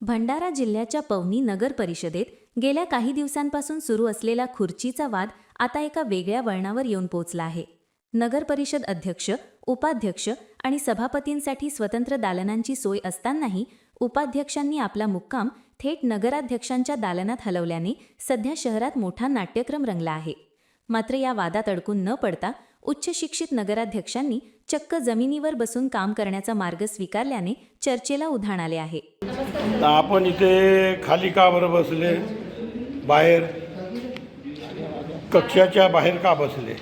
भंडारा जिल्ह्याच्या पवनी नगर परिषदेत गेल्या काही दिवसांपासून सुरू असलेला खुर्चीचा वाद आता एका वेगळ्या वळणावर येऊन पोहोचला आहे. नगर परिषद अध्यक्ष, उपाध्यक्ष आणि सभापतींसाठी स्वतंत्र दालनांची सोय असतानाही उपाध्यक्षांनी आपला मुक्काम थेट नगराध्यक्षांच्या दालनात हलवल्याने सध्या शहरात मोठा नाट्यक्रम रंगला आहे. मात्र या वादात अडकून न पडता उच्च शिक्षित नगराध्यक्षांनी चक्क जमिनीवर बसून काम करण्याचा मार्ग स्वीकारल्याने चर्चेला उधाण आले आहे. आपण इथे खाली का बरं बसले? बाहेर कक्षाच्या बाहेर का बसले?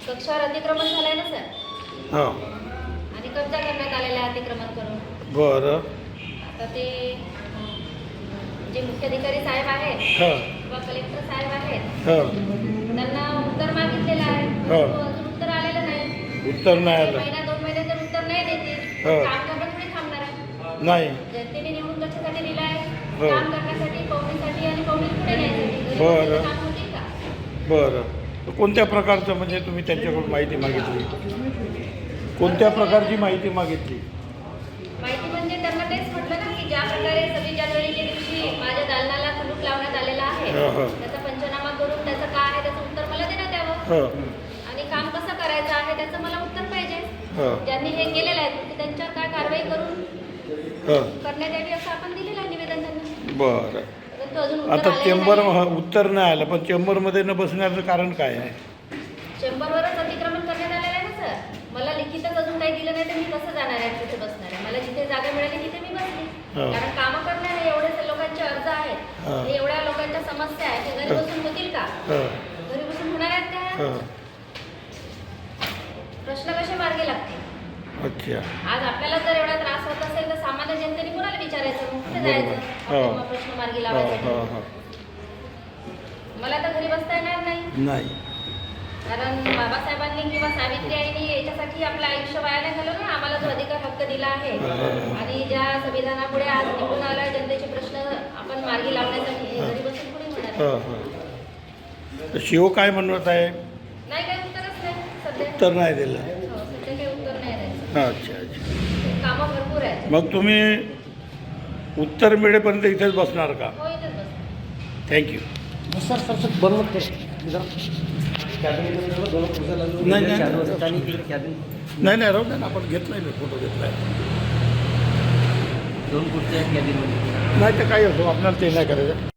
कक्षावर अतिक्रमण झालंय ना सर. हां, आणि कब्जा करण्यात आलेला आहे अतिक्रमण करून. बरं. आता ते जे मुख्याधिकारी साहेब आहेत हां किंवा कलेक्टर साहेब आहेत हां त्यांना उत्तर मागितलेलं आहे. हां. अजून उत्तर आलेलं नाही. उत्तर नाही आलं. महिना 2 महिने जर उत्तर नाही देतील हां. काम करणं थोडी थांबणार आहे. नाही. जनतेने निवडून कशासाठी दिला आहे? हो. काम करण्यासाठी, पवनीसाठी आणि पवनी पुढे न्यायसाठी. बरं. गरिबांचं काम होतील का? बरं. कोणत्या प्रकारचं म्हणजे तुम्ही त्यांच्याकडून माहिती मागितली? कोणत्या प्रकारची माहिती मागितली? माहिती म्हणजे त्यांना तेच म्हटलं ना की ज्या प्रकारे 26 जानेवारीच्या दिवशी माझ्या दालनाला कुलूप लावण्यात आलेला आहे हां. त्याचा पंचनामा करून त्याचं काय आहे त्याचं उत्तर मला देण्यात यावं. हां आणि काम कसं करायचं आहे त्याचं मला उत्तर पाहिजे. हां ज्यांनी हे केलेलं आहे की त्यांच्यावर काय कारवाई करून हां. करण्यात यावी असं आपण दिलेलं आहे निवेदन त्यांना. बरं. परंतु अजून उत्तर आता आलेलं चेंबर नाही. उत्तर नाही आलं, पण चेंबरमध्ये न बसण्याचं कारण काय आहे? चेंबरवरच अतिक्रमण करण्यात आलेलं आहे ना सर. मला लिखितच अजून काही दिलं नाही तर मी कसं जाणार आहे तिथे बसणार आहे? मला जिथे जागा मिळाली तिथे मी बसली. हां. कारण कामं करणं हे एवढे लोकांचे अर्ज आहेत, हां. हे एवढ्या लोकांच्या समस्या आहेत, हे घरी बसून होतील का? हां घरी बसून होणार आहेत त्या? हां. प्रश्न कसे मार्गी लागतील? अच्छा. आज आपल्याला जर एवढा त्रास होत असेल तर सामान्य जनतेने कोणाला विचारायचं? कुठे जायचं? बरोबर. आपण मग प्रश्न मार्गी हां लावायचा. हां हां. मला तर घरी बसता येणार नाही. नाही. कारण बाबासाहेबांनी किंवा सावित्री आईनी याच्यासाठी आपलं आयुष्य वाया नाही घालवलं ना. आम्हाला जो अधिकार हक्क दिला आहे आणि ज्या संविधानामुळे आज निघून आला जनतेचे प्रश्न आपण मार्गी लावण्यासाठी हे घरी बसून पुढे होणार आहे. हां हां. शिव काय म्हणत आहे? नाही, काही उत्तरच नाही सध्या. उत्तर नाही दिलं. हो, सध्या काही उत्तर नाही द्यायचं. अच्छा अच्छा. कामं भरपूर आहेत. मग तुम्ही उत्तर मिळेपर्यंत इथेच बसणार का? हो, इथेच बस. थँक्यू. सर सर सर बरोबर नाही राहू द्या ना, आपण घेतलाय मी, फोटो घेतलाय. 2 खुर्च्या आहेत कॅबिनमध्ये. नाही तर काही असो, आपल्याला ते नाही करायचं.